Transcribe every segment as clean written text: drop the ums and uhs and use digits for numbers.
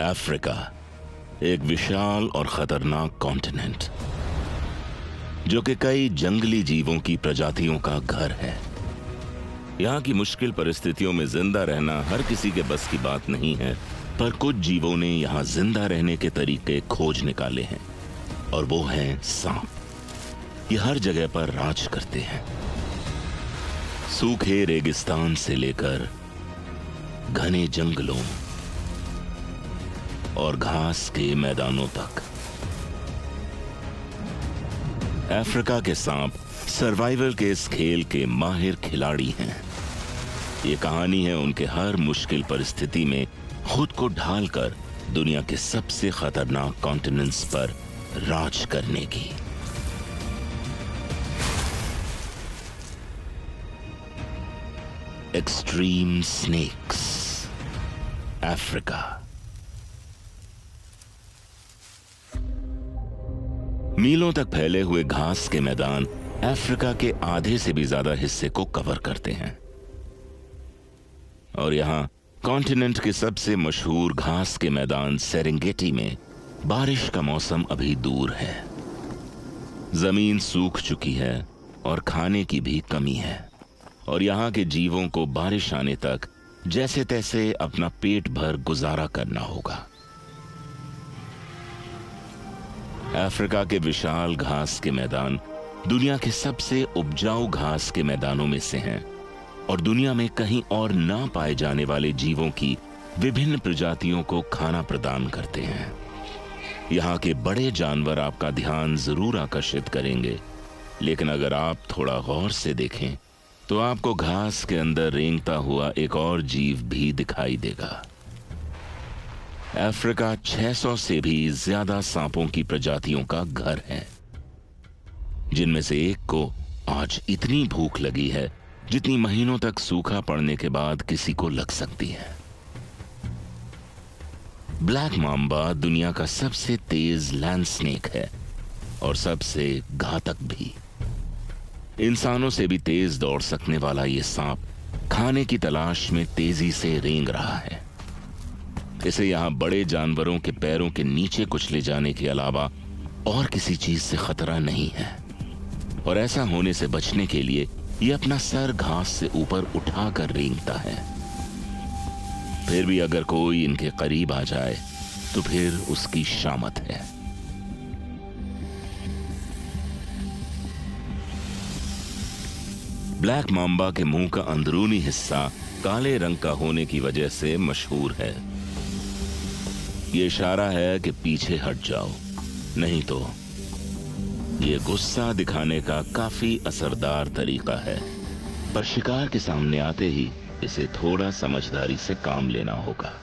Africa एक विशाल और खतरनाक कॉन्टिनेंट जो कि कई जंगली जीवों की प्रजातियों का घर है। यहाँ की मुश्किल परिस्थितियों में जिंदा रहना हर किसी के बस की बात नहीं है, पर कुछ जीवों ने यहाँ जिंदा रहने के तरीके खोज निकाले हैं, और वो हैं सांप। ये हर जगह पर राज करते हैं, सूखे रेगिस्तान से लेकर घने जंगलों और घास के मैदानों तक। अफ्रीका के सांप सर्वाइवल के इस खेल के माहिर खिलाड़ी हैं। ये कहानी है उनके हर मुश्किल परिस्थिति में खुद को ढालकर दुनिया के सबसे खतरनाक कॉन्टिनेंट्स पर राज करने की। Extreme snakes, Africa. मीलों तक फैले हुए घास के मैदान अफ्रीका के आधे से भी ज्यादा हिस्से को कवर करते हैं, और यहां कॉन्टिनेंट के सबसे मशहूर घास के मैदान सेरेंगेटी में बारिश का मौसम अभी दूर है। जमीन सूख चुकी है और खाने की भी कमी है, और यहां के जीवों को बारिश आने तक जैसे तैसे अपना पेट भर गुजारा करना होगा। अफ्रीका के विशाल घास के मैदान दुनिया के सबसे उपजाऊ घास के मैदानों में से हैं, और दुनिया में कहीं और ना पाए जाने वाले जीवों की विभिन्न प्रजातियों को खाना प्रदान करते हैं। यहाँ के बड़े जानवर आपका ध्यान जरूर आकर्षित करेंगे, लेकिन अगर आप थोड़ा गौर से देखें तो आपको घास के अंदर रेंगता हुआ एक और जीव भी दिखाई देगा। अफ्रीका 600 से भी ज्यादा सांपों की प्रजातियों का घर है, जिनमें से एक को आज इतनी भूख लगी है जितनी महीनों तक सूखा पड़ने के बाद किसी को लग सकती है। ब्लैक माम्बा दुनिया का सबसे तेज लैंड स्नेक है और सबसे घातक भी। इंसानों से भी तेज दौड़ सकने वाला यह सांप खाने की तलाश में तेजी से रेंग रहा है। इसे यहां बड़े जानवरों के पैरों के नीचे कुचले जाने के अलावा और किसी चीज से खतरा नहीं है, और ऐसा होने से बचने के लिए यह अपना सर घास से ऊपर उठाकर रेंगता है। फिर भी अगर कोई इनके करीब आ जाए तो फिर उसकी शामत है। ब्लैक माम्बा के मुंह का अंदरूनी हिस्सा काले रंग का होने की वजह से मशहूर है। ये इशारा है कि पीछे हट जाओ, नहीं तो ये गुस्सा दिखाने का काफी असरदार तरीका है, पर शिकार के सामने आते ही इसे थोड़ा समझदारी से काम लेना होगा।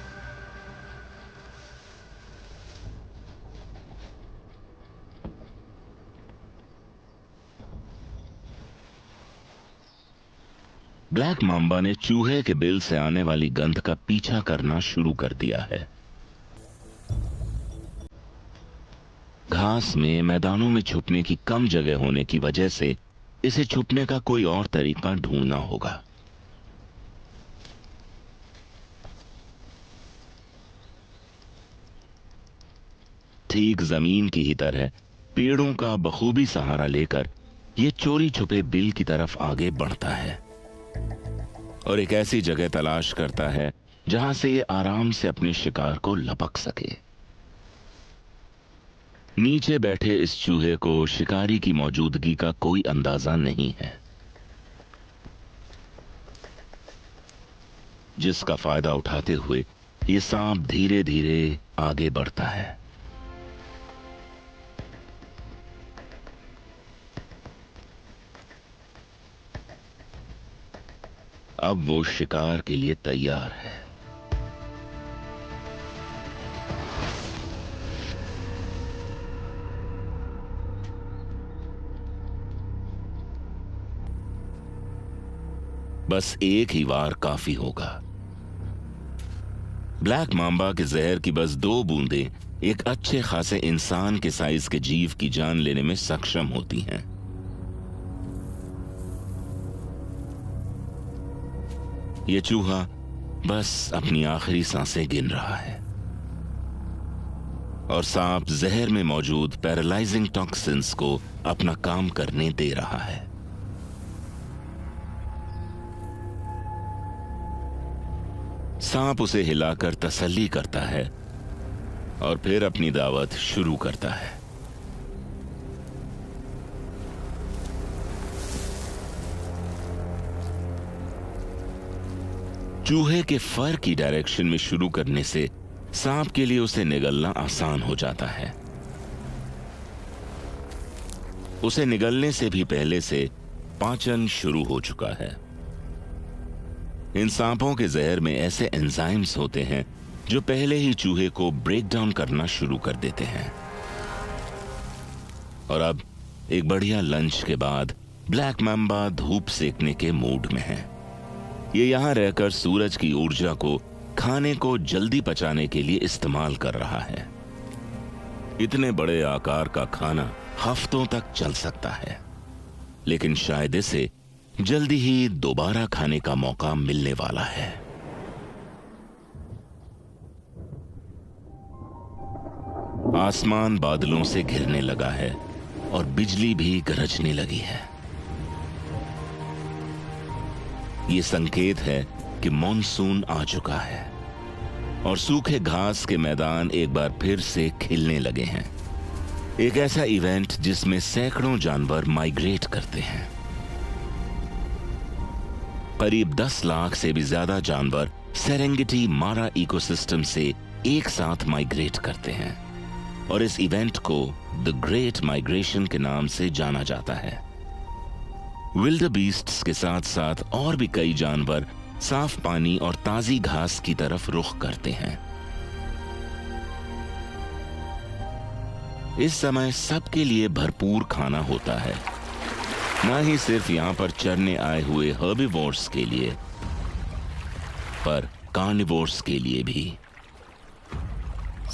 ब्लैक माम्बा ने चूहे के बिल से आने वाली गंध का पीछा करना शुरू कर दिया है। घास में मैदानों में छुपने की कम जगह होने की वजह से इसे छुपने का कोई और तरीका ढूंढना होगा। ठीक जमीन की ही तरह पेड़ों का बखूबी सहारा लेकर यह चोरी छुपे बिल की तरफ आगे बढ़ता है, और एक ऐसी जगह तलाश करता है जहां से यह आराम से अपने शिकार को लपक सके। नीचे बैठे इस चूहे को शिकारी की मौजूदगी का कोई अंदाजा नहीं है, जिसका फायदा उठाते हुए ये सांप धीरे धीरे आगे बढ़ता है। अब वो शिकार के लिए तैयार है। बस एक ही वार काफी होगा। ब्लैक माम्बा के जहर की बस 2 बूंदें एक अच्छे खासे इंसान के साइज के जीव की जान लेने में सक्षम होती हैं। यह चूहा बस अपनी आखिरी सांसें गिन रहा है। और सांप जहर में मौजूद पैरालाइजिंग टॉक्सिन्स को अपना काम करने दे रहा है। सांप उसे हिलाकर तसल्ली करता है और फिर अपनी दावत शुरू करता है। चूहे के फर की डायरेक्शन में शुरू करने से सांप के लिए उसे निगलना आसान हो जाता है। उसे निगलने से भी पहले से पाचन शुरू हो चुका है। इन सांपों के जहर में ऐसे एंजाइम्स होते हैं जो पहले ही चूहे को ब्रेक डाउन करना शुरू कर देते हैं। और अब एक बढ़िया लंच के बाद ब्लैक मैम्बा धूप सेकने के मूड में है। ये यहां रहकर सूरज की ऊर्जा को खाने को जल्दी पचाने के लिए इस्तेमाल कर रहा है। इतने बड़े आकार का खाना हफ्तों तक चल सकता है, लेकिन शायद इसे जल्दी ही दोबारा खाने का मौका मिलने वाला है। आसमान बादलों से घिरने लगा है और बिजली भी गरजने लगी है। ये संकेत है कि मॉनसून आ चुका है और सूखे घास के मैदान एक बार फिर से खिलने लगे हैं। एक ऐसा इवेंट जिसमें सैकड़ों जानवर माइग्रेट करते हैं। करीब 10 लाख से भी ज्यादा जानवर सेरेंगेटी मारा इकोसिस्टम से एक साथ माइग्रेट करते हैं और इस इवेंट को द ग्रेट माइग्रेशन के नाम से जाना जाता है। विल्डरबीस्ट्स के साथ साथ और भी कई जानवर साफ पानी और ताजी घास की तरफ रुख करते हैं। इस समय सबके लिए भरपूर खाना होता है, ना ही सिर्फ यहां पर चरने आए हुए हर्बिवोर्स के लिए, पर कार्निवोर्स के लिए भी।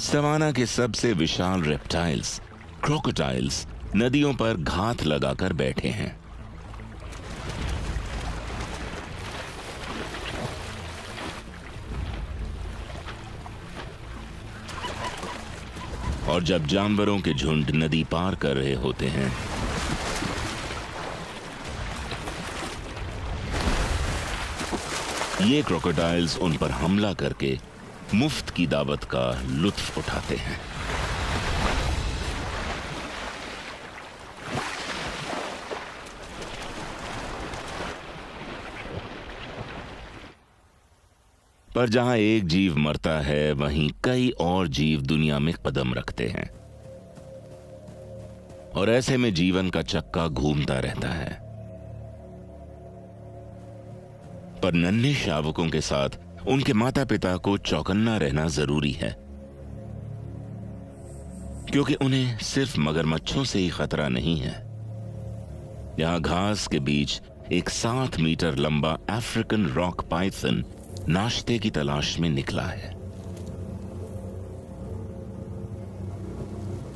सवाना के सबसे विशाल रेप्टाइल्स, क्रोकोडाइल्स, नदियों पर घात लगाकर बैठे हैं। और जब जानवरों के झुंड नदी पार कर रहे होते हैं, ये क्रोकोडाइल्स उन पर हमला करके मुफ्त की दावत का लुत्फ उठाते हैं। पर जहां एक जीव मरता है, वहीं कई और जीव दुनिया में कदम रखते हैं और ऐसे में जीवन का चक्का घूमता रहता है। पर नन्हे शावकों के साथ उनके माता पिता को चौकन्ना रहना जरूरी है, क्योंकि उन्हें सिर्फ मगरमच्छों से ही खतरा नहीं है। यहां घास के बीच एक 7 मीटर लंबा अफ्रीकन रॉक पाइथन नाश्ते की तलाश में निकला है।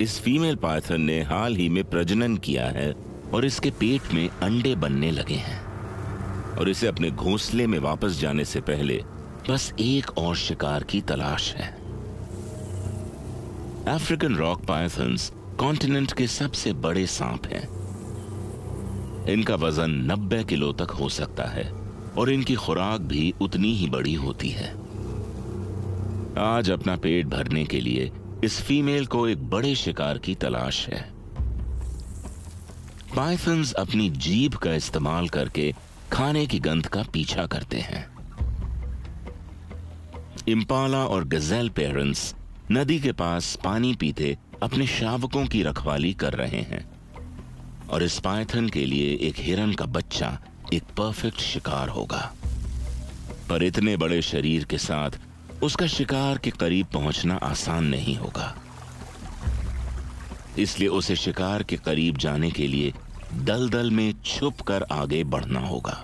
इस फीमेल पाइथन ने हाल ही में प्रजनन किया है और इसके पेट में अंडे बनने लगे हैं और इसे अपने घोंसले में वापस जाने से पहले बस एक और शिकार की तलाश है। अफ्रीकन रॉक पाइथन्स कॉन्टिनेंट के सबसे बड़े सांप हैं। इनका वजन 90 किलो तक हो सकता है और इनकी खुराक भी उतनी ही बड़ी होती है। आज अपना पेट भरने के लिए इस फीमेल को एक बड़े शिकार की तलाश है। पाइथन्स अपनी जीभ का इस्तेमाल करके खाने की गंध का पीछा करते हैं। इम्पाला और गजेल पेरेंट्स नदी के पास पानी पीते अपने शावकों की रखवाली कर रहे हैं और इस पाइथन के लिए एक हिरन का बच्चा एक परफेक्ट शिकार होगा। पर इतने बड़े शरीर के साथ उसका शिकार के करीब पहुंचना आसान नहीं होगा, इसलिए उसे शिकार के करीब जाने के लिए दलदल में छुप कर आगे बढ़ना होगा।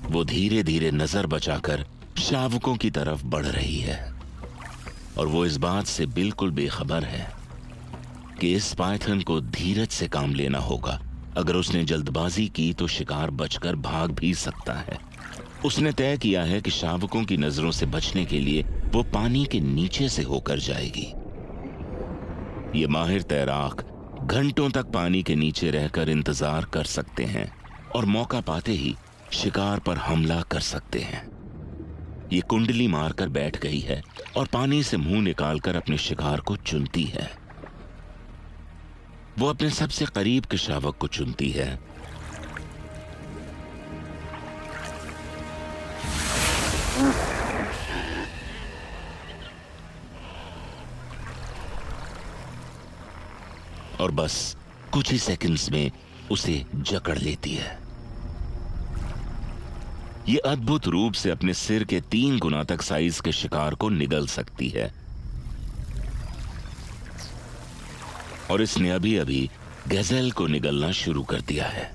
वो धीरे धीरे नजर बचाकर शावकों की तरफ बढ़ रही है और वो इस बात से बिल्कुल बेखबर है कि इस पाइथन को धीरज से काम लेना होगा। अगर उसने जल्दबाजी की तो शिकार बचकर भाग भी सकता है। उसने तय किया है कि शावकों की नजरों से बचने के लिए वो पानी के नीचे से होकर जाएगी। ये माहिर तैराक घंटों तक पानी के नीचे रहकर इंतजार कर सकते हैं और मौका पाते ही शिकार पर हमला कर सकते हैं। ये कुंडली मारकर बैठ गई है और पानी से मुंह निकालकर अपने शिकार को चुनती है। वो अपने सबसे करीब के शावक को चुनती है। और बस कुछ ही सेकंड्स में उसे जकड़ लेती है। ये अद्भुत रूप से अपने सिर के 3 गुना तक साइज के शिकार को निगल सकती है। और इसने अभी अभी गैज़ेल को निगलना शुरू कर दिया है।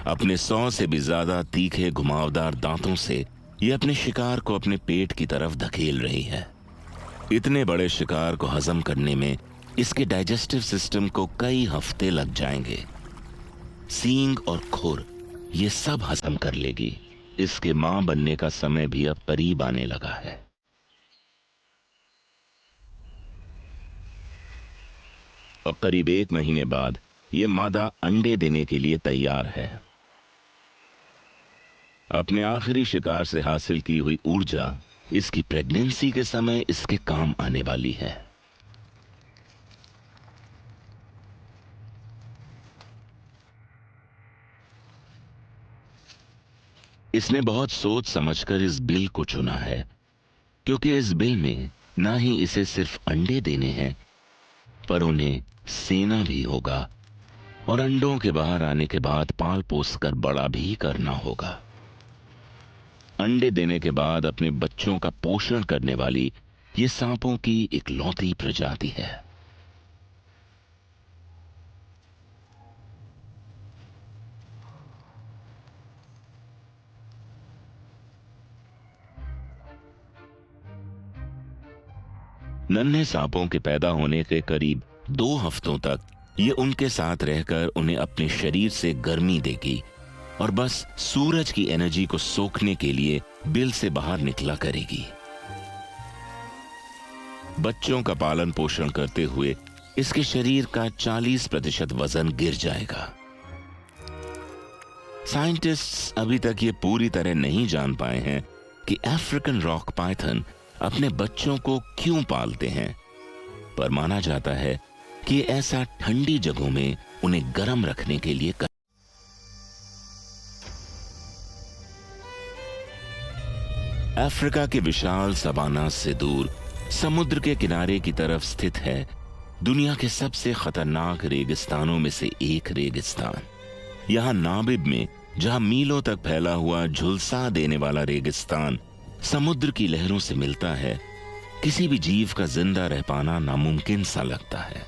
अपने 100 से भी ज्यादा तीखे घुमावदार दांतों से ये अपने शिकार को अपने पेट की तरफ धकेल रही है। इतने बड़े शिकार को हजम करने में इसके डाइजेस्टिव सिस्टम को कई हफ्ते लग जाएंगे। सींग और खुर ये सब हजम कर लेगी। इसके मां बनने का समय भी अब करीब आने लगा है। और करीब 1 महीने बाद यह मादा अंडे देने के लिए तैयार है। अपने आखिरी शिकार से हासिल की हुई ऊर्जा इसकी प्रेगनेंसी के समय इसके काम आने वाली है। इसने बहुत सोच समझकर इस बिल को चुना है, क्योंकि इस बिल में ना ही इसे सिर्फ अंडे देने हैं, पर उन्हें सेना भी होगा और अंडों के बाहर आने के बाद पाल पोस कर बड़ा भी करना होगा। अंडे देने के बाद अपने बच्चों का पोषण करने वाली ये सांपों की इकलौती प्रजाति है। नन्हे सांपों के पैदा होने के करीब 2 हफ्तों तक ये उनके साथ रहकर उन्हें अपने शरीर से गर्मी देगी और बस सूरज की एनर्जी को सोखने के लिए बिल से बाहर निकला करेगी। बच्चों का पालन पोषण करते हुए इसके शरीर का 40% वजन गिर जाएगा। साइंटिस्ट्स अभी तक ये पूरी तरह नहीं जान पाए हैं कि अफ्रीकन रॉक पाइथन अपने बच्चों को क्यों पालते हैं, पर माना जाता है कि ऐसा ठंडी जगहों में उन्हें गर्म रखने के लिए अफ्रीका के विशाल सवाना से दूर समुद्र के किनारे की तरफ स्थित है दुनिया के सबसे खतरनाक रेगिस्तानों में से एक रेगिस्तान। यहां नाबिब में, जहां मीलों तक फैला हुआ झुलसा देने वाला रेगिस्तान समुद्र की लहरों से मिलता है, किसी भी जीव का जिंदा रह पाना नामुमकिन सा लगता है।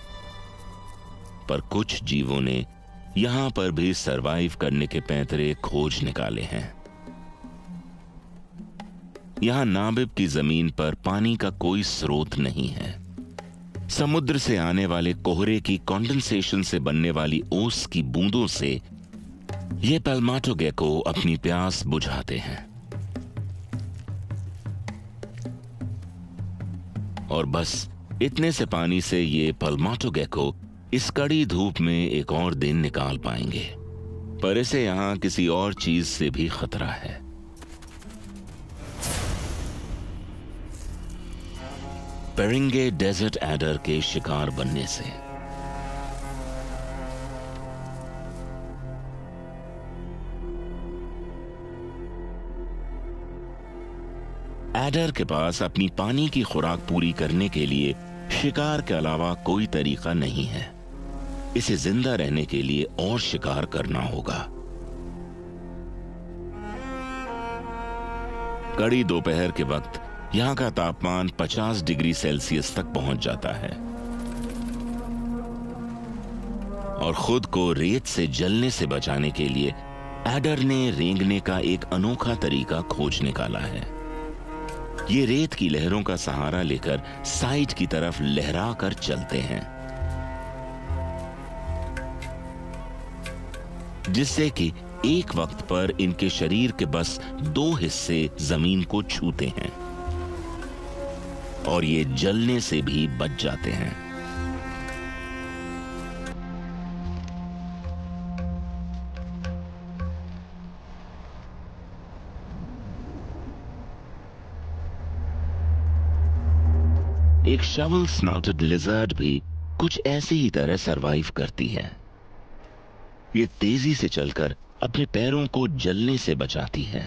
पर कुछ जीवों ने यहां पर भी सरवाइव करने के पैंतरे खोज निकाले हैं। यहां नाबिब की जमीन पर पानी का कोई स्रोत नहीं है। समुद्र से आने वाले कोहरे की कंडेंसेशन से बनने वाली ओस की बूंदों से ये पल्माटो गेको अपनी प्यास बुझाते हैं। और बस इतने से पानी से ये पल्माटो गेको इस कड़ी धूप में एक और दिन निकाल पाएंगे, पर इसे यहां किसी और चीज से भी खतरा है। पेरिंगे डेजर्ट एडर के शिकार बनने से। एडर के पास अपनी पानी की खुराक पूरी करने के लिए शिकार के अलावा कोई तरीका नहीं है। इसे जिंदा रहने के लिए और शिकार करना होगा। कड़ी दोपहर के वक्त यहां का तापमान 50 डिग्री सेल्सियस तक पहुंच जाता है और खुद को रेत से जलने से बचाने के लिए एडर ने रेंगने का एक अनोखा तरीका खोज निकाला है। ये रेत की लहरों का सहारा लेकर साइड की तरफ लहरा कर चलते हैं, जिससे कि एक वक्त पर इनके शरीर के बस 2 हिस्से जमीन को छूते हैं और ये जलने से भी बच जाते हैं। एक शवल स्नॉटेड लिजर्ड भी कुछ ऐसी ही तरह सरवाइव करती है। ये तेजी से चलकर अपने पैरों को जलने से बचाती है,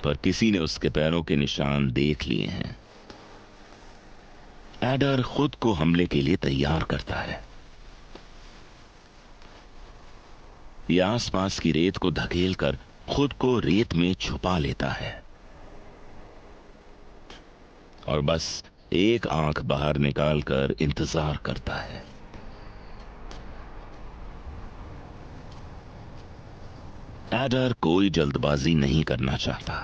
पर किसी ने उसके पैरों के निशान देख लिए हैं। एडर खुद को हमले के लिए तैयार करता है। यह आसपास की रेत को धकेलकर खुद को रेत में छुपा लेता है और बस एक आंख बाहर निकालकर इंतजार करता है। एडर कोई जल्दबाजी नहीं करना चाहता।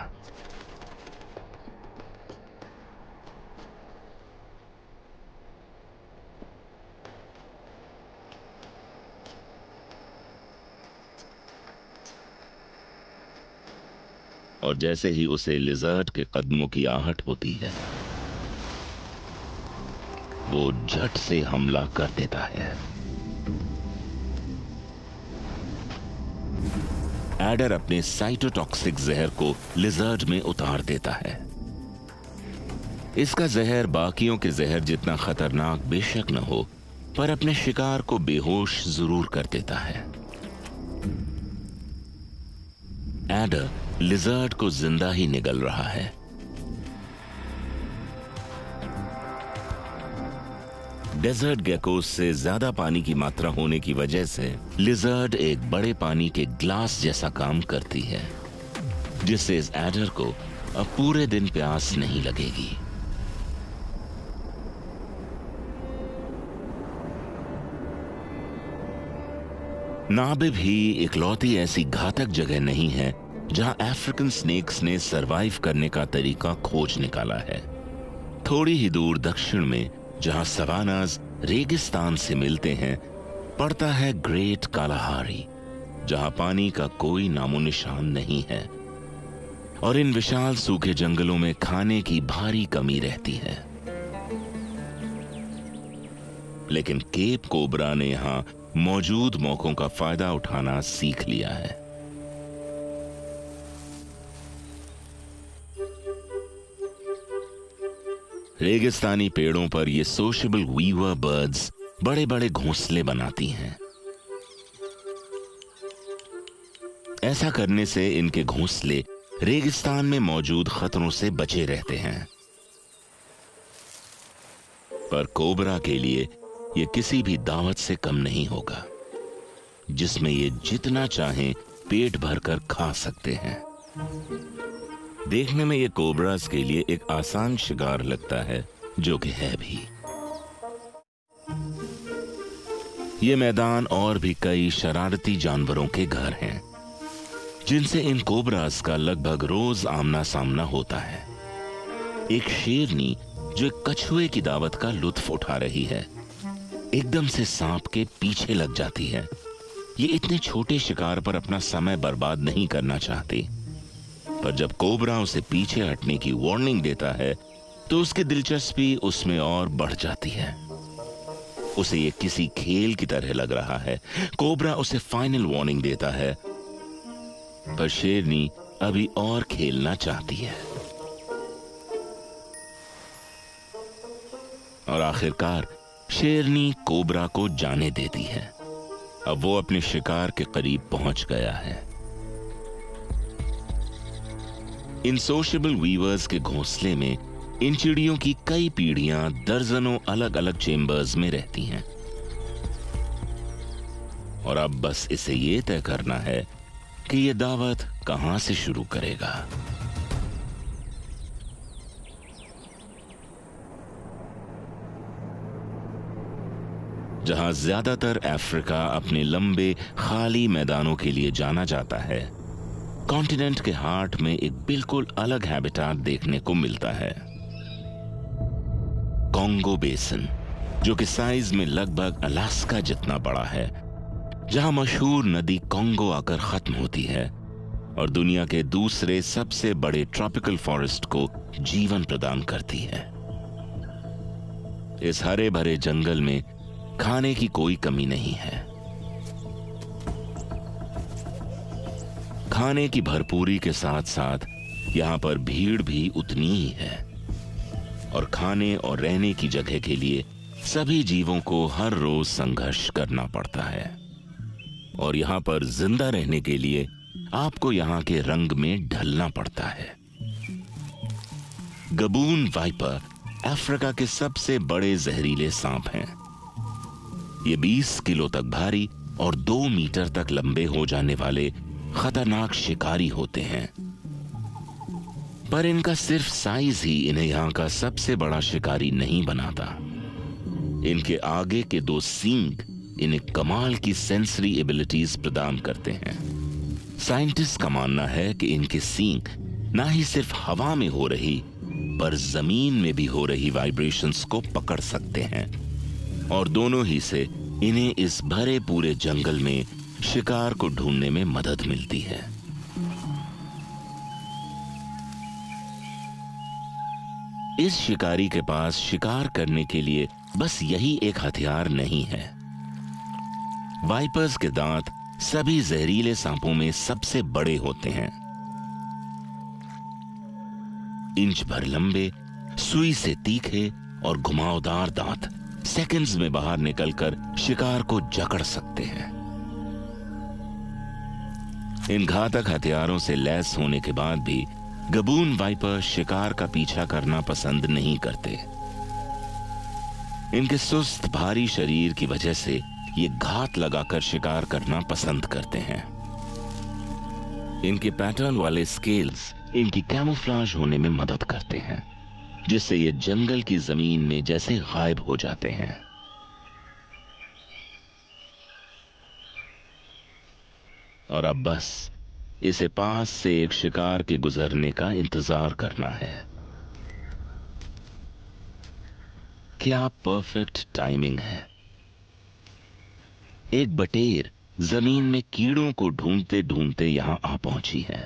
और जैसे ही उसे लिजर्ड के कदमों की आहट होती है, वो झट से हमला कर देता है। एडर अपने साइटोटॉक्सिक जहर को लिजर्ड में उतार देता है। इसका जहर बाकियों के जहर जितना खतरनाक बेशक न हो, पर अपने शिकार को बेहोश जरूर कर देता है। एडर लिजर्ड को जिंदा ही निगल रहा है। डेजर्ट गेकोस से ज्यादा पानी की मात्रा होने की वजह से लिजर्ड एक बड़े पानी के ग्लास जैसा काम करती है, जिससे इस एडर को अब पूरे दिन प्यास नहीं लगेगी। नाबिब ही इकलौती ऐसी घातक जगह नहीं है जहां अफ्रीकन स्नेक्स ने सरवाइव करने का तरीका खोज निकाला है। थोड़ी ही दूर दक्षिण में, जहां सवानाज रेगिस्तान से मिलते हैं, पड़ता है ग्रेट कालाहारी, जहां पानी का कोई नामो निशान नहीं है और इन विशाल सूखे जंगलों में खाने की भारी कमी रहती है। लेकिन केप कोबरा ने यहां मौजूद मौकों का फायदा उठाना सीख लिया है। रेगिस्तानी पेड़ों पर ये सोशेबल वीवर बर्ड्स बड़े बड़े घोंसले बनाती हैं। ऐसा करने से इनके घोंसले रेगिस्तान में मौजूद खतरों से बचे रहते हैं। पर कोबरा के लिए ये किसी भी दावत से कम नहीं होगा, जिसमें ये जितना चाहें पेट भरकर खा सकते हैं। देखने में ये कोबरास के लिए एक आसान शिकार लगता है, जो कि है भी। ये मैदान और भी कई शरारती जानवरों के घर हैं, जिनसे इन कोबरास का लगभग रोज आमना सामना होता है। एक शेरनी जो एक कछुए की दावत का लुत्फ उठा रही है, एकदम से सांप के पीछे लग जाती है। ये इतने छोटे शिकार पर अपना समय बर्बाद नहीं करना चाहती, पर जब कोबरा उसे पीछे हटने की वार्निंग देता है तो उसकी दिलचस्पी उसमें और बढ़ जाती है। उसे ये किसी खेल की तरह लग रहा है। कोबरा उसे फाइनल वार्निंग देता है, पर शेरनी अभी और खेलना चाहती है। और आखिरकार शेरनी कोबरा को जाने देती है। अब वो अपने शिकार के करीब पहुंच गया है। इन सोशेबल वीवर्स के घोंसले में इन चिड़ियों की कई पीढ़ियां दर्जनों अलग अलग चेंबर्स में रहती हैं और अब बस इसे ये तय करना है कि ये दावत कहां से शुरू करेगा। जहां ज्यादातर अफ्रीका अपने लंबे खाली मैदानों के लिए जाना जाता है, कॉन्टिनेंट के हार्ट में एक बिल्कुल अलग हैबिटाट देखने को मिलता है। कॉन्गो बेसिन, जो कि साइज में लगभग अलास्का जितना बड़ा है, जहां मशहूर नदी कॉन्गो आकर खत्म होती है और दुनिया के दूसरे सबसे बड़े ट्रॉपिकल फॉरेस्ट को जीवन प्रदान करती है। इस हरे भरे जंगल में खाने की कोई कमी नहीं है। खाने की भरपूरी के साथ साथ यहां पर भीड़ भी उतनी ही है और खाने और रहने की जगह के लिए सभी जीवों को हर रोज संघर्ष करना पड़ता है। और यहां पर जिंदा रहने के लिए आपको यहां के रंग में ढलना पड़ता है। गबून वाइपर अफ्रीका के सबसे बड़े जहरीले सांप हैं। ये 20 किलो तक भारी और 2 मीटर तक लंबे हो जाने वाले खतरनाक शिकारी होते हैं। पर इनका सिर्फ साइज ही इन्हें यहां का सबसे बड़ा शिकारी नहीं बनाता। इनके आगे के 2 सींग इन्हें कमाल की सेंसरी एबिलिटीज प्रदान करते हैं। साइंटिस्ट का मानना है कि इनके सींग ना ही सिर्फ हवा में हो रही पर जमीन में भी हो रही वाइब्रेशंस को पकड़ सकते हैं और दोनों ही से इन्हें इस भरे पूरे जंगल में शिकार को ढूंढने में मदद मिलती है। इस शिकारी के पास शिकार करने के लिए बस यही एक हथियार नहीं है। वाइपर्स के दांत सभी जहरीले सांपों में सबसे बड़े होते हैं। इंच भर लंबे, सुई से तीखे और घुमावदार दांत सेकंड्स में बाहर निकलकर शिकार को जकड़ सकते हैं। इन घातक हथियारों से लैस होने के बाद भी गबून वाइपर शिकार का पीछा करना पसंद नहीं करते। इनके सुस्त भारी शरीर की वजह से ये घात लगाकर शिकार करना पसंद करते हैं। इनके पैटर्न वाले स्केल्स इनकी कैमोफ्लेज होने में मदद करते हैं, जिससे ये जंगल की जमीन में जैसे गायब हो जाते हैं। और अब बस इसे पास से एक शिकार के गुजरने का इंतजार करना है। क्या परफेक्ट टाइमिंग है। एक बटेर जमीन में कीड़ों को ढूंढते ढूंढते यहां आ पहुंची है।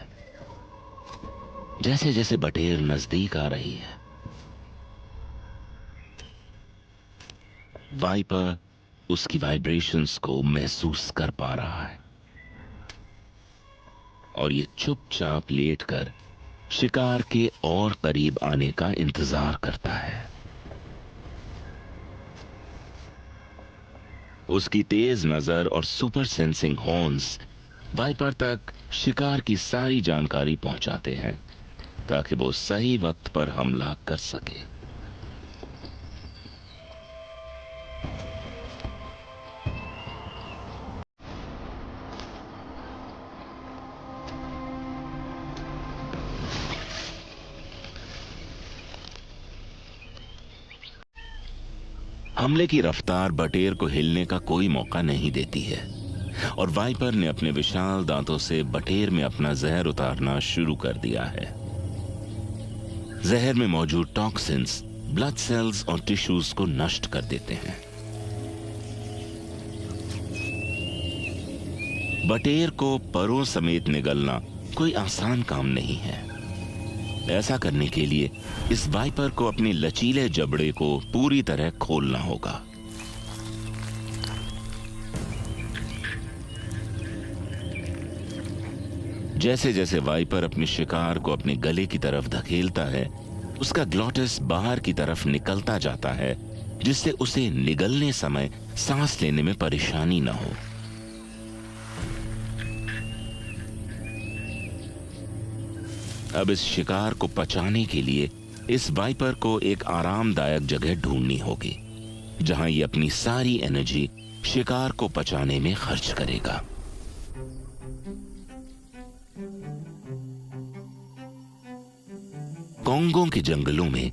जैसे जैसे बटेर नजदीक आ रही है, वाइपर उसकी वाइब्रेशंस को महसूस कर पा रहा है और ये चुपचाप लेटकर शिकार के और करीब आने का इंतजार करता है। उसकी तेज नजर और सुपर सेंसिंग हॉर्न्स वाइपर तक शिकार की सारी जानकारी पहुंचाते हैं ताकि वो सही वक्त पर हमला कर सके। हमले की रफ्तार बटेर को हिलने का कोई मौका नहीं देती है और वाइपर ने अपने विशाल दांतों से बटेर में अपना जहर उतारना शुरू कर दिया है। जहर में मौजूद टॉक्सिन्स ब्लड सेल्स और टिश्यूज को नष्ट कर देते हैं। बटेर को परों समेत निगलना कोई आसान काम नहीं है। ऐसा करने के लिए इस वाइपर को अपने लचीले जबड़े को पूरी तरह खोलना होगा। जैसे जैसे वाइपर अपने शिकार को अपने गले की तरफ धकेलता है, उसका ग्लॉटिस बाहर की तरफ निकलता जाता है, जिससे उसे निगलने समय सांस लेने में परेशानी न हो। अब इस शिकार को पचाने के लिए इस वाइपर को एक आरामदायक जगह ढूंढनी होगी, जहां ये अपनी सारी एनर्जी शिकार को पचाने में खर्च करेगा। कॉन्गो के जंगलों में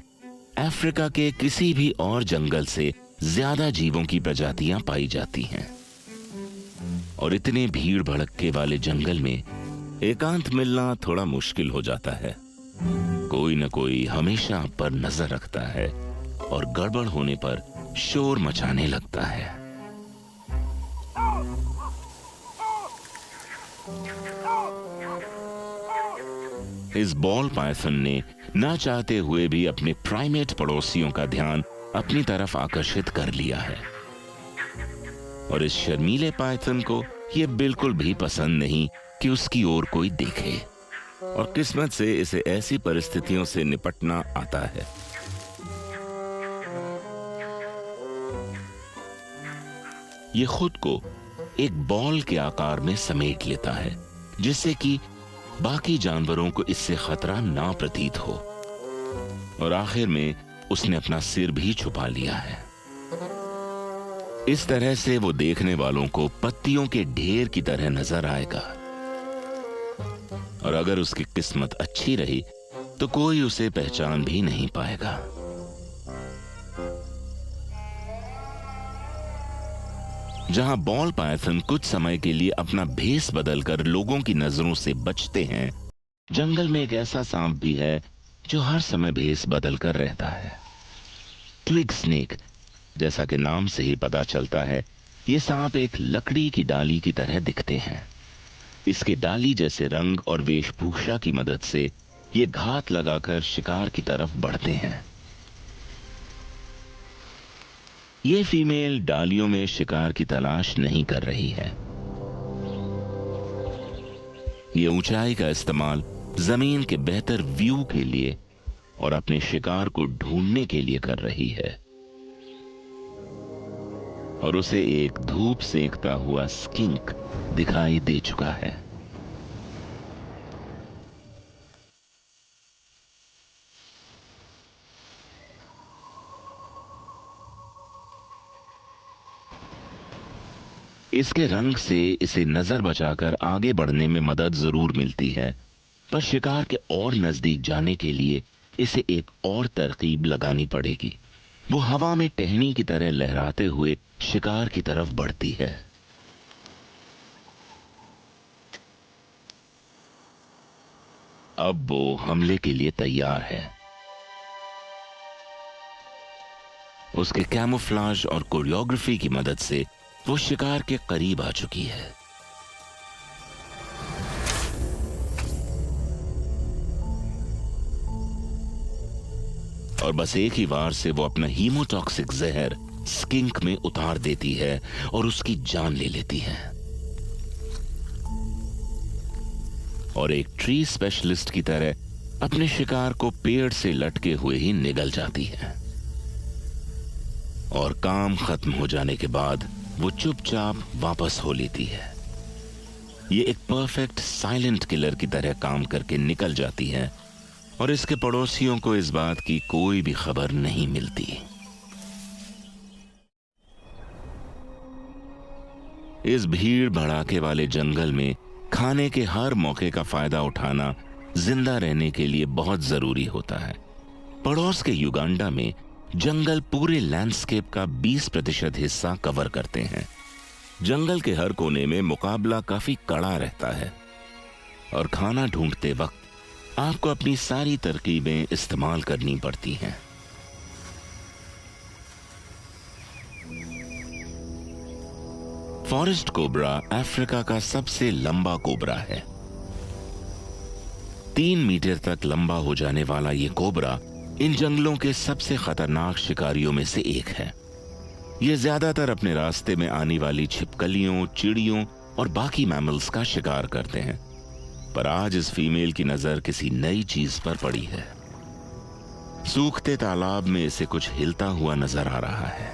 अफ्रीका के किसी भी और जंगल से ज्यादा जीवों की प्रजातियां पाई जाती हैं और इतने भीड़ भड़के वाले जंगल में एकांत मिलना थोड़ा मुश्किल हो जाता है। कोई न कोई हमेशा आप पर नजर रखता है और गड़बड़ होने पर शोर मचाने लगता है। इस बॉल पायथन ने ना चाहते हुए भी अपने प्राइमेट पड़ोसियों का ध्यान अपनी तरफ आकर्षित कर लिया है। और इस शर्मीले पायथन को यह बिल्कुल भी पसंद नहीं कि उसकी ओर कोई देखे, और किस्मत से इसे ऐसी परिस्थितियों से निपटना आता है। ये खुद को एक बॉल के आकार में समेट लेता है, जिससे कि बाकी जानवरों को इससे खतरा ना प्रतीत हो, और आखिर में उसने अपना सिर भी छुपा लिया है। इस तरह से वो देखने वालों को पत्तियों के ढेर की तरह नजर आएगा, और अगर उसकी किस्मत अच्छी रही तो कोई उसे पहचान भी नहीं पाएगा। जहां बॉल पायथन कुछ समय के लिए अपना भेष बदलकर लोगों की नजरों से बचते हैं, जंगल में एक ऐसा सांप भी है जो हर समय भेष बदलकर रहता है। ट्विग स्नेक, जैसा कि नाम से ही पता चलता है, ये सांप एक लकड़ी की डाली की तरह दिखते हैं। इसके डाली जैसे रंग और वेशभूषा की मदद से ये घात लगाकर शिकार की तरफ बढ़ते हैं। ये फीमेल डालियों में शिकार की तलाश नहीं कर रही है। ये ऊंचाई का इस्तेमाल जमीन के बेहतर व्यू के लिए और अपने शिकार को ढूंढने के लिए कर रही है, और उसे एक धूप सेकता हुआ स्किंक दिखाई दे चुका है। इसके रंग से इसे नजर बचाकर आगे बढ़ने में मदद जरूर मिलती है, पर शिकार के और नजदीक जाने के लिए इसे एक और तरकीब लगानी पड़ेगी। वो हवा में टहनी की तरह लहराते हुए शिकार की तरफ बढ़ती है। अब वो हमले के लिए तैयार है। उसके कैमोफ्लाज और कोरियोग्राफी की मदद से वो शिकार के करीब आ चुकी है। और बस एक ही वार से वो अपना हीमोटॉक्सिक जहर स्किंक में उतार देती है और उसकी जान ले लेती है। और एक ट्री स्पेशलिस्ट की तरह अपने शिकार को पेड़ से लटके हुए ही निगल जाती है। और काम खत्म हो जाने के बाद वो चुपचाप वापस हो लेती है। ये एक परफेक्ट साइलेंट किलर की तरह काम करके निकल जाती है, और इसके पड़ोसियों को इस बात की कोई भी खबर नहीं मिलती। इस भीड़ भड़ाके वाले जंगल में खाने के हर मौके का फायदा उठाना जिंदा रहने के लिए बहुत जरूरी होता है। पड़ोस के युगांडा में जंगल पूरे लैंडस्केप का 20% हिस्सा कवर करते हैं। जंगल के हर कोने में मुकाबला काफी कड़ा रहता है, और खाना ढूंढते वक्त आपको अपनी सारी तरकीबें इस्तेमाल करनी पड़ती हैं। फॉरेस्ट कोबरा अफ्रीका का सबसे लंबा कोबरा है। 3 मीटर तक लंबा हो जाने वाला ये कोबरा इन जंगलों के सबसे खतरनाक शिकारियों में से एक है। ये ज्यादातर अपने रास्ते में आने वाली छिपकलियों, चिड़ियों और बाकी मैमल्स का शिकार करते हैं, पर आज इस फीमेल की नजर किसी नई चीज पर पड़ी है। सूखते तालाब में इसे कुछ हिलता हुआ नजर आ रहा है।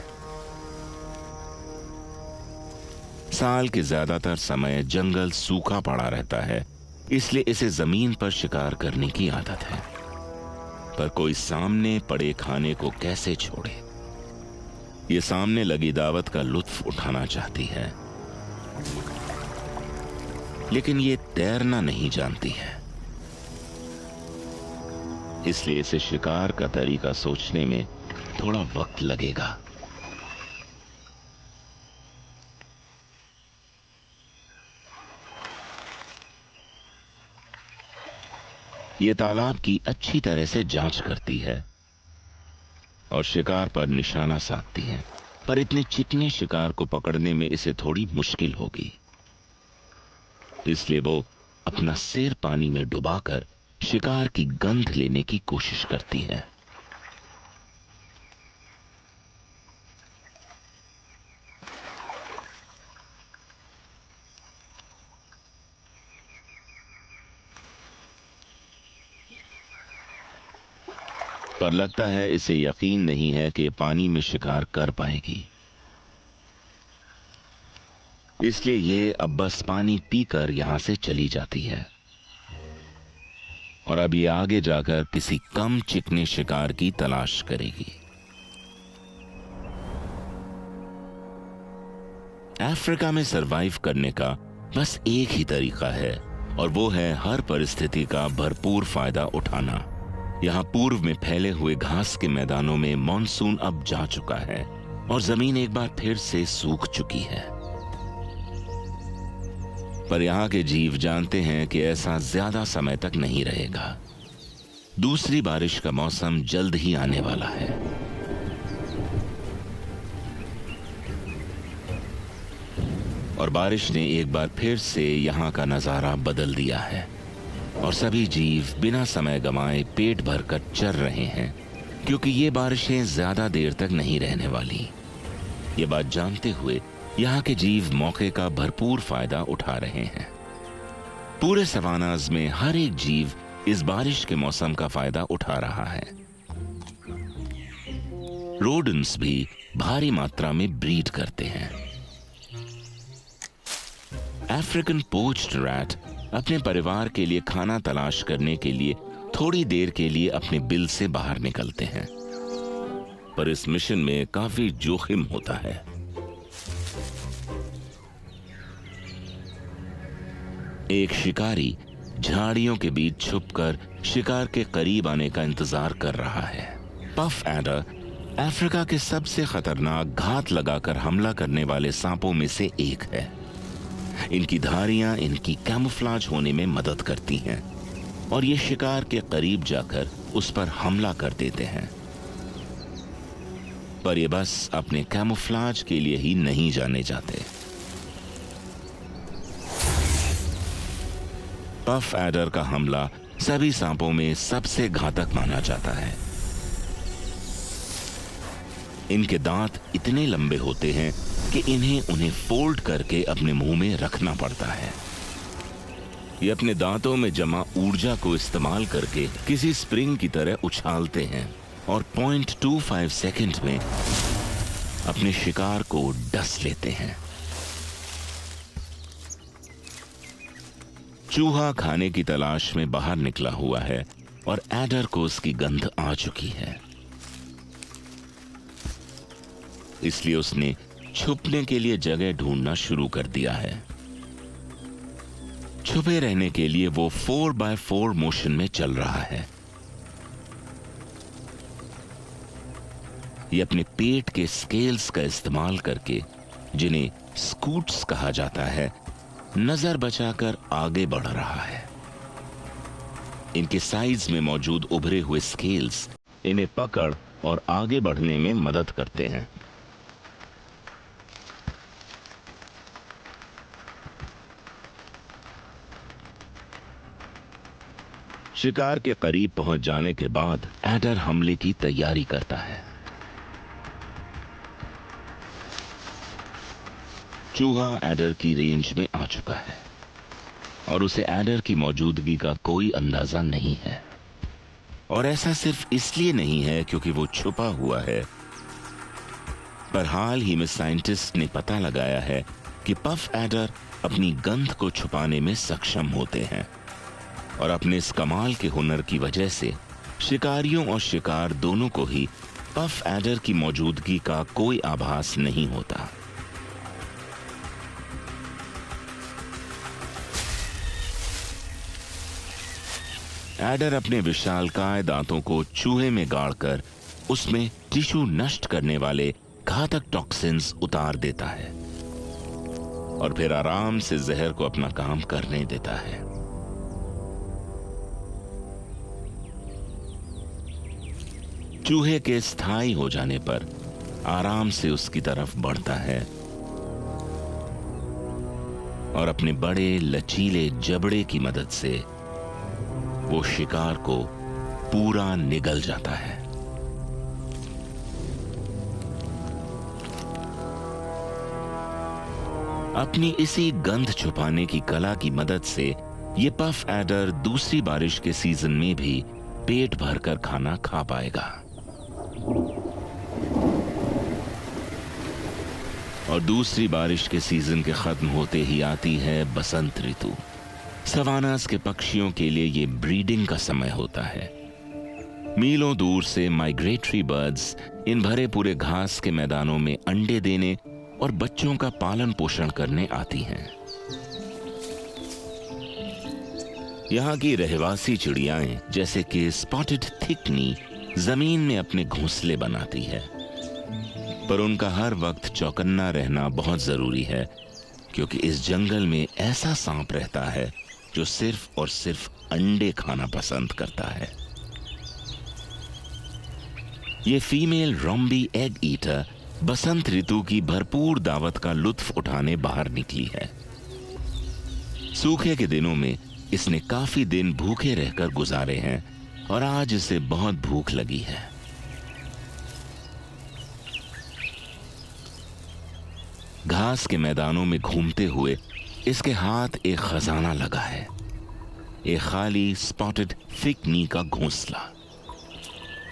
साल के ज्यादातर समय जंगल सूखा पड़ा रहता है, इसलिए इसे जमीन पर शिकार करने की आदत है। पर कोई सामने पड़े खाने को कैसे छोड़े। ये सामने लगी दावत का लुत्फ उठाना चाहती है, लेकिन ये तैरना नहीं जानती है, इसलिए इसे शिकार का तरीका सोचने में थोड़ा वक्त लगेगा। ये तालाब की अच्छी तरह से जांच करती है और शिकार पर निशाना साधती है, पर इतने चिकने शिकार को पकड़ने में इसे थोड़ी मुश्किल होगी। इसलिए वो अपना सिर पानी में डुबाकर शिकार की गंध लेने की कोशिश करती है। पर लगता है इसे यकीन नहीं है कि पानी में शिकार कर पाएगी, इसलिए ये अब बस पानी पीकर यहां से चली जाती है और अब ये आगे जाकर किसी कम चिकने शिकार की तलाश करेगी। अफ्रीका में सरवाइव करने का बस एक ही तरीका है और वो है हर परिस्थिति का भरपूर फायदा उठाना। यहाँ पूर्व में फैले हुए घास के मैदानों में मॉनसून अब जा चुका है और जमीन एक बार फिर से सूख चुकी है। पर यहाँ के जीव जानते हैं कि ऐसा ज्यादा समय तक नहीं रहेगा। दूसरी बारिश का मौसम जल्द ही आने वाला है। और बारिश ने एक बार फिर से यहाँ का नजारा बदल दिया है और सभी जीव बिना समय गंवाए पेट भरकर चर रहे हैं, क्योंकि ये बारिशें ज्यादा देर तक नहीं रहने वाली। ये बात जानते हुए यहाँ के जीव मौके का भरपूर फायदा उठा रहे हैं। पूरे सवानाज में हर एक जीव इस बारिश के मौसम का फायदा उठा रहा है। रोडेंट्स भी भारी मात्रा में ब्रीड करते हैं। अफ्रीकन पोच्ड रैट अपने परिवार के लिए खाना तलाश करने के लिए थोड़ी देर के लिए अपने बिल से बाहर निकलते हैं, पर इस मिशन में काफी जोखिम होता है। एक शिकारी झाड़ियों के बीच छुपकर शिकार के करीब आने का इंतजार कर रहा है। पफ एडर अफ्रीका के सबसे खतरनाक घात लगाकर हमला करने वाले सांपों में से एक है। इनकी धारियां इनकी कैमोफ्लेज होने में मदद करती हैं और ये शिकार के करीब जाकर उस पर हमला कर देते हैं। पर ये बस अपने कैमोफ्लेज के लिए ही नहीं जाने जाते। पफ एडर का हमला सभी सांपों में सबसे घातक माना जाता है। इनके दांत इतने लंबे होते हैं कि उन्हें फोल्ड करके अपने मुंह में रखना पड़ता है। ये अपने दांतों में जमा ऊर्जा को इस्तेमाल करके किसी स्प्रिंग की तरह उछालते हैं और 0.25 सेकंड में अपने शिकार को डस लेते हैं। चूहा खाने की तलाश में बाहर निकला हुआ है और एडर को उसकी गंध आ चुकी है, इसलिए उसने छुपने के लिए जगह ढूंढना शुरू कर दिया है। छुपे रहने के लिए वो 4x4 मोशन में चल रहा है। ये अपने पेट के स्केल्स का इस्तेमाल करके, जिन्हें स्कूट्स कहा जाता है, नजर बचाकर आगे बढ़ रहा है। इनके साइज में मौजूद उभरे हुए स्केल्स इन्हें पकड़ और आगे बढ़ने में मदद करते हैं। शिकार के करीब पहुंच जाने के बाद एडर हमले की तैयारी करता है। चूहा एडर की रेंज में आ चुका है और उसे एडर की मौजूदगी का कोई अंदाजा नहीं है। और ऐसा सिर्फ इसलिए नहीं है क्योंकि वो छुपा हुआ है, पर हाल ही में साइंटिस्ट ने पता लगाया है कि पफ एडर अपनी गंध को छुपाने में सक्षम होते हैं और अपने इस कमाल के हुनर की वजह से शिकारियों और शिकार दोनों को ही पफ एडर की मौजूदगी का कोई आभास नहीं होता। एडर अपने विशालकाय दांतों को चूहे में गाड़कर उसमें टिश्यू नष्ट करने वाले घातक टॉक्सिन्स उतार देता है और फिर आराम से जहर को अपना काम करने देता है। चूहे के स्थायी हो जाने पर आराम से उसकी तरफ बढ़ता है और अपने बड़े लचीले जबड़े की मदद से वो शिकार को पूरा निगल जाता है। अपनी इसी गंध छुपाने की कला की मदद से ये पफ एडर दूसरी बारिश के सीजन में भी पेट भरकर खाना खा पाएगा। और दूसरी बारिश के सीजन के खत्म होते ही आती है बसंत ऋतु। सवानास के पक्षियों के लिए ये ब्रीडिंग का समय होता है। मीलों दूर से माइग्रेटरी बर्ड्स इन भरे पूरे घास के मैदानों में अंडे देने और बच्चों का पालन पोषण करने आती हैं। यहाँ की रहवासी चिड़ियाएं जैसे कि स्पॉटेड थिकनी जमीन में अपने घोंसले बनाती है, पर उनका हर वक्त चौकन्ना रहना बहुत जरूरी है, क्योंकि इस जंगल में ऐसा सांप रहता है जो सिर्फ और सिर्फ अंडे खाना पसंद करता है। ये फीमेल रोम्बी एग ईटर बसंत ऋतु की भरपूर दावत का लुत्फ उठाने बाहर निकली है। सूखे के दिनों में इसने काफी दिन भूखे रहकर गुजारे हैं और आज इसे बहुत भूख लगी है। घास के मैदानों में घूमते हुए इसके हाथ एक खजाना लगा है, एक खाली स्पॉटेड थिकनी का घोंसला।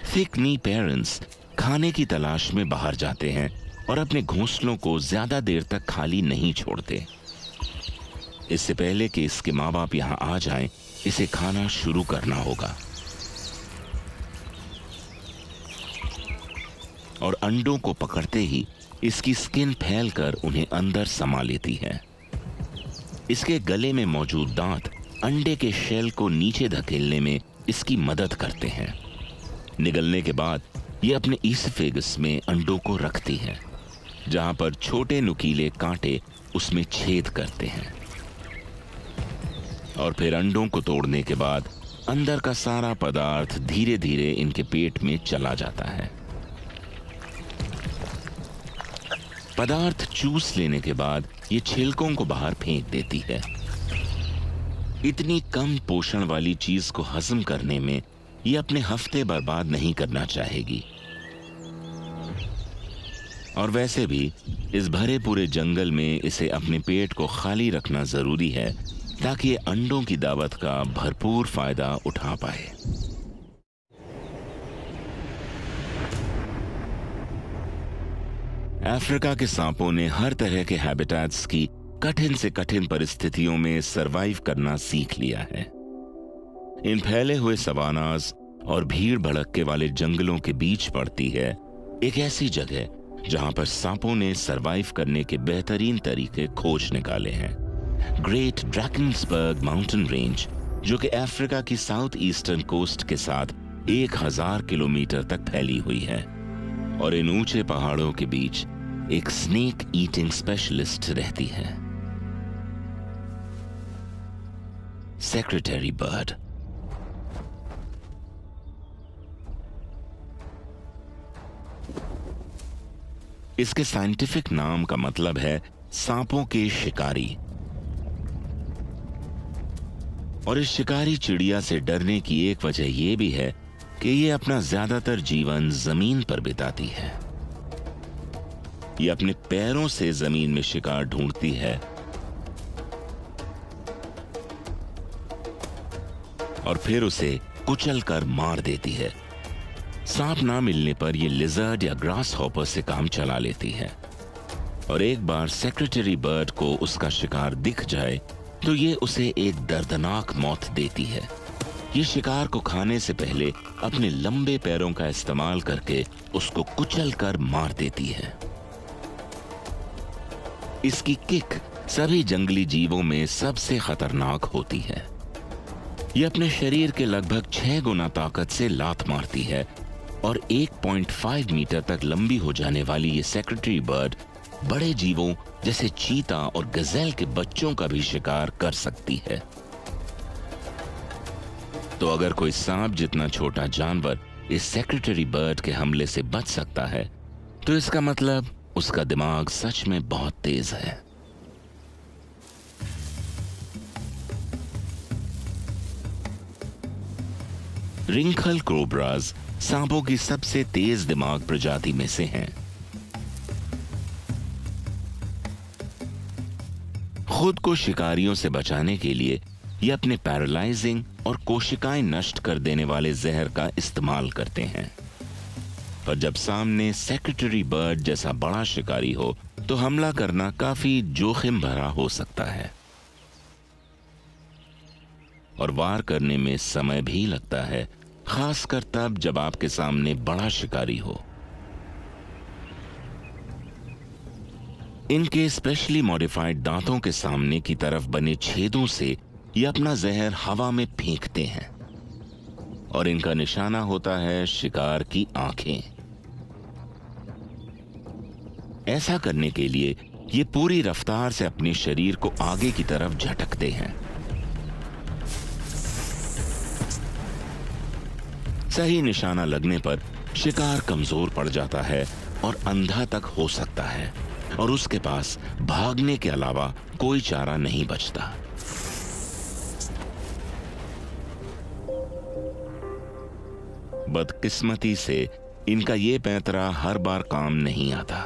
थिकनी पेरेंट्स खाने की तलाश में बाहर जाते हैं और अपने घोंसलों को ज्यादा देर तक खाली नहीं छोड़ते। इससे पहले कि इसके माँ बाप यहां आ जाएं, इसे खाना शुरू करना होगा। और अंडों को पकड़ते ही इसकी स्किन फैलकर उन्हें अंदर समा लेती है। इसके गले में मौजूद दांत अंडे के शेल को नीचे धकेलने में इसकी मदद करते हैं। निगलने के बाद ये अपने ईसोफेगस में अंडों को रखती है, जहां पर छोटे नुकीले कांटे उसमें छेद करते हैं। और फिर अंडों को तोड़ने के बाद अंदर का सारा पदार्थ धीरे धीरे इनके पेट में चला जाता है। पदार्थ चूस लेने के बाद ये छिलकों को बाहर फेंक देती है। इतनी कम पोषण वाली चीज को हजम करने में ये अपने हफ्ते बर्बाद नहीं करना चाहेगी। और वैसे भी इस भरे पूरे जंगल में इसे अपने पेट को खाली रखना जरूरी है, ताकि ये अंडों की दावत का भरपूर फायदा उठा पाए। अफ्रीका के सांपों ने हर तरह के हैबिटेट्स की कठिन से कठिन परिस्थितियों में सरवाइव करना सीख लिया है। इन फैले हुए सवानास और भीड़ भड़के वाले जंगलों के बीच पड़ती है एक ऐसी जगह जहां पर सांपों ने सरवाइव करने के बेहतरीन तरीके खोज निकाले हैं। ग्रेट ड्रैकेंसबर्ग माउंटेन रेंज, जो कि अफ्रीका की साउथ ईस्टर्न कोस्ट के साथ 1000 किलोमीटर तक फैली हुई है। और इन ऊंचे पहाड़ों के बीच एक स्नेक ईटिंग स्पेशलिस्ट रहती है, सेक्रेटरी बर्ड। इसके साइंटिफिक नाम का मतलब है सांपों के शिकारी। और इस शिकारी चिड़िया से डरने की एक वजह यह भी है कि ये अपना ज्यादातर जीवन जमीन पर बिताती है। ये अपने पैरों से जमीन में शिकार ढूंढती है और फिर उसे कुचलकर मार देती है। सांप ना मिलने पर ये लिजर्ड या ग्रास हॉपर से काम चला लेती है। और एक बार सेक्रेटरी बर्ड को उसका शिकार दिख जाए तो ये उसे एक दर्दनाक मौत देती है। ये शिकार को खाने से पहले अपने लंबे पैरों का इस्तेमाल करके उसको कुचलकर मार देती है। इसकी किक सभी जंगली जीवों में सबसे खतरनाक होती है। यह अपने शरीर के लगभग 6 गुना ताकत से लात मारती है और 1.5 मीटर तक लंबी हो जाने वाली ये सेक्रेटरी बर्ड बड़े जीवों जैसे चीता और गजेल के बच्चों का भी शिकार कर सकती है। तो अगर कोई सांप जितना छोटा जानवर इस सेक्रेटरी बर्ड के हमले से बच सकता है, तो इसका मतलब उसका दिमाग सच में बहुत तेज है। रिंकल कोबराज सांपों की सबसे तेज दिमाग प्रजाति में से हैं। खुद को शिकारियों से बचाने के लिए ये अपने पैरालाइजिंग और कोशिकाएं नष्ट कर देने वाले जहर का इस्तेमाल करते हैं। पर जब सामने सेक्रेटरी बर्ड जैसा बड़ा शिकारी हो तो हमला करना काफी जोखिम भरा हो सकता है और वार करने में समय भी लगता है, खासकर तब जब आपके सामने बड़ा शिकारी हो। इनके स्पेशली मॉडिफाइड दांतों के सामने की तरफ बने छेदों से ये अपना जहर हवा में फेंकते हैं और इनका निशाना होता है शिकार की आंखें। ऐसा करने के लिए ये पूरी रफ्तार से अपने शरीर को आगे की तरफ झटकते हैं। सही निशाना लगने पर शिकार कमजोर पड़ जाता है और अंधा तक हो सकता है और उसके पास भागने के अलावा कोई चारा नहीं बचता। बदकिस्मती से इनका ये पैंतरा हर बार काम नहीं आता,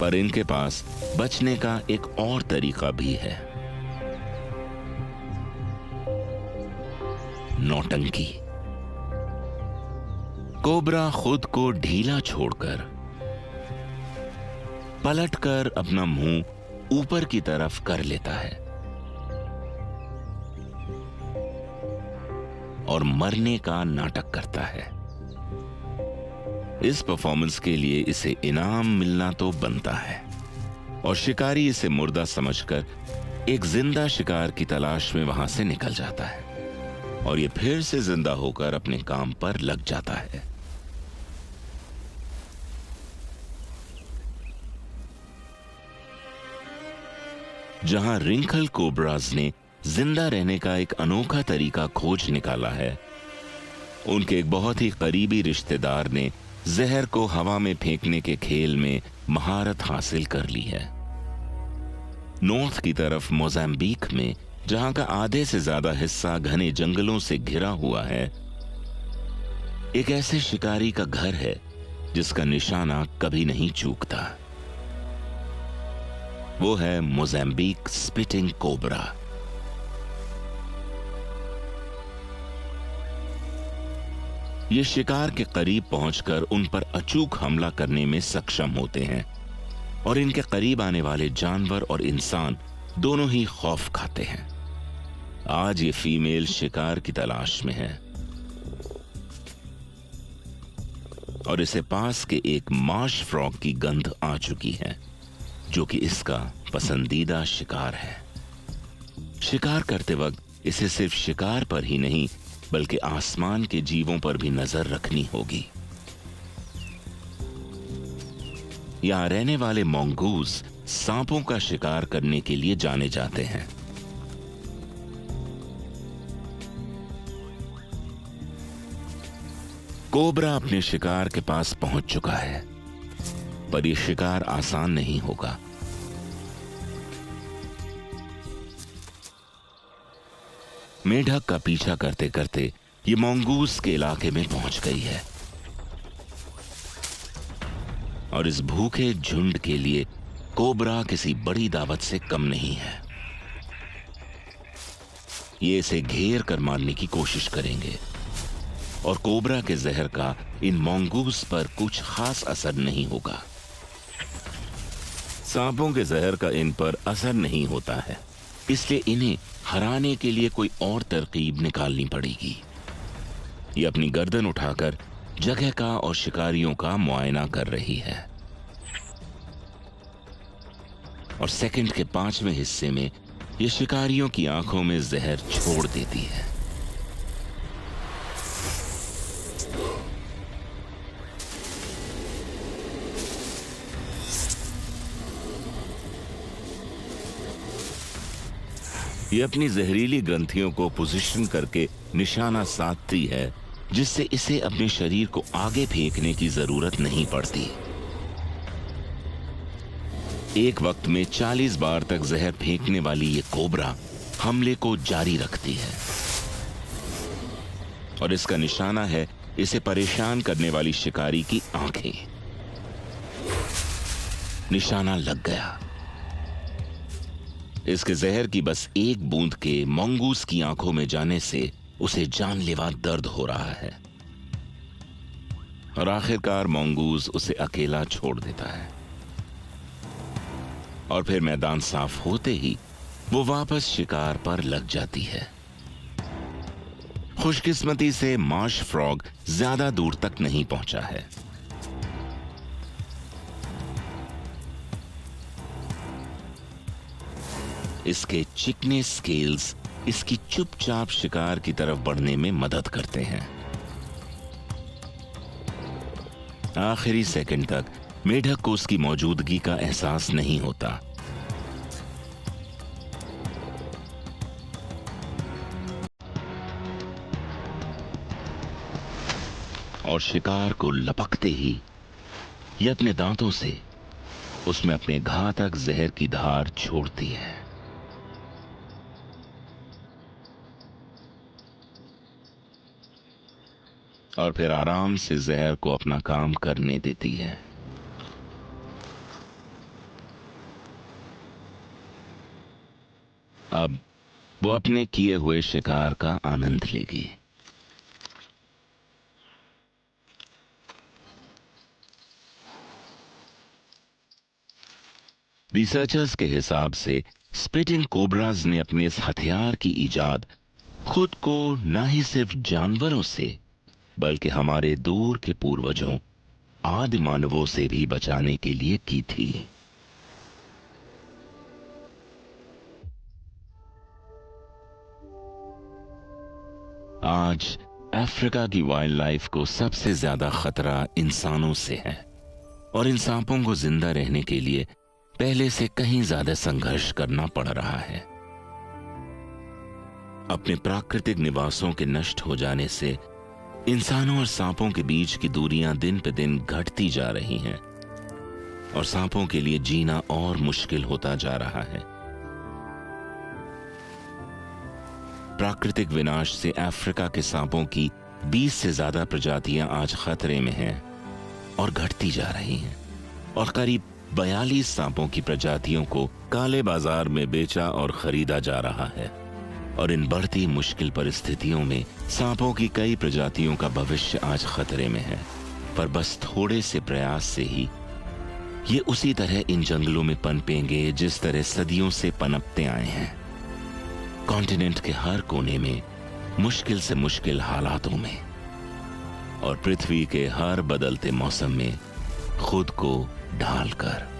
पर इनके पास बचने का एक और तरीका भी है, नौटंकी। कोबरा खुद को ढीला छोड़कर पलटकर अपना मुंह ऊपर की तरफ कर लेता है और मरने का नाटक करता है। इस परफॉर्मेंस के लिए इसे इनाम मिलना तो बनता है और शिकारी इसे मुर्दा समझकर एक जिंदा शिकार की तलाश में वहां से निकल जाता है और ये फिर से जिंदा होकर अपने काम पर लग जाता है। जहां रिंकल कोबराज ने जिंदा रहने का एक अनोखा तरीका खोज निकाला है, उनके एक बहुत ही करीबी रिश्तेदार ने जहर को हवा में फेंकने के खेल में महारत हासिल कर ली है। नॉर्थ की तरफ मोजाम्बिक में, जहां का आधे से ज्यादा हिस्सा घने जंगलों से घिरा हुआ है, एक ऐसे शिकारी का घर है जिसका निशाना कभी नहीं चूकता। वो है मोजाम्बिक स्पिटिंग कोबरा। ये शिकार के करीब पहुंचकर उन पर अचूक हमला करने में सक्षम होते हैं और इनके करीब आने वाले जानवर और इंसान दोनों ही खौफ खाते हैं। आज ये फीमेल शिकार की तलाश में है और इसे पास के एक मार्श फ्रॉग की गंध आ चुकी है, जो कि इसका पसंदीदा शिकार है। शिकार करते वक्त इसे सिर्फ शिकार पर ही नहीं बल्कि आसमान के जीवों पर भी नजर रखनी होगी। यहां रहने वाले मोंगूज सांपों का शिकार करने के लिए जाने जाते हैं। कोबरा अपने शिकार के पास पहुंच चुका है, पर यह शिकार आसान नहीं होगा। मेढक का पीछा करते करते ये मोंगूज के इलाके में पहुंच गई है और इस भूखे झुंड के लिए कोबरा किसी बड़ी दावत से कम नहीं है। ये इसे घेर कर मारने की कोशिश करेंगे और कोबरा के जहर का इन मोंगूज पर कुछ खास असर नहीं होगा। सांपों के जहर का इन पर असर नहीं होता है, इसलिए इन्हें हराने के लिए कोई और तरकीब निकालनी पड़ेगी। ये अपनी गर्दन उठाकर जगह का और शिकारियों का मुआयना कर रही है और सेकंड के 5वें हिस्से में ये शिकारियों की आंखों में जहर छोड़ देती है। ये अपनी जहरीली ग्रंथियों को पोजीशन करके निशाना साधती है, जिससे इसे अपने शरीर को आगे फेंकने की जरूरत नहीं पड़ती। एक वक्त में 40 बार तक जहर फेंकने वाली ये कोबरा हमले को जारी रखती है और इसका निशाना है इसे परेशान करने वाली शिकारी की आंखें। निशाना लग गया। इसके जहर की बस एक बूंद के मंगूस की आंखों में जाने से उसे जानलेवा दर्द हो रहा है और आखिरकार मंगूस उसे अकेला छोड़ देता है और फिर मैदान साफ होते ही वो वापस शिकार पर लग जाती है। खुशकिस्मती से मार्श फ्रॉग ज्यादा दूर तक नहीं पहुंचा है। इसके चिकने स्केल्स इसकी चुपचाप शिकार की तरफ बढ़ने में मदद करते हैं। आखिरी सेकंड तक मेढक को उसकी मौजूदगी का एहसास नहीं होता। और शिकार को लपकते ही यह अपने दांतों से उसमें अपने घातक जहर की धार छोड़ती है। और फिर आराम से जहर को अपना काम करने देती है। अब वो अपने किए हुए शिकार का आनंद लेगी। रिसर्चर्स के हिसाब से स्पिटिंग कोबराज ने अपने इस हथियार की इजाद खुद को न ही सिर्फ जानवरों से बल्कि हमारे दूर के पूर्वजों आदि मानवों से भी बचाने के लिए की थी। आज अफ्रीका की वाइल्ड लाइफ को सबसे ज्यादा खतरा इंसानों से है और इन सांपों को जिंदा रहने के लिए पहले से कहीं ज्यादा संघर्ष करना पड़ रहा है। अपने प्राकृतिक निवासों के नष्ट हो जाने से इंसानों और सांपों के बीच की दूरियां दिन पे दिन घटती जा रही हैं और सांपों के लिए जीना और मुश्किल होता जा रहा है। प्राकृतिक विनाश से अफ्रीका के सांपों की 20 से ज्यादा प्रजातियां आज खतरे में हैं और घटती जा रही हैं और करीब 42 सांपों की प्रजातियों को काले बाजार में बेचा और खरीदा जा रहा है। और इन बढ़ती मुश्किल परिस्थितियों में सांपों की कई प्रजातियों का भविष्य आज खतरे में है। पर बस थोड़े से प्रयास से ही ये उसी तरह इन जंगलों में पनपेंगे जिस तरह सदियों से पनपते आए हैं, कॉन्टिनेंट के हर कोने में, मुश्किल से मुश्किल हालातों में और पृथ्वी के हर बदलते मौसम में खुद को ढालकर।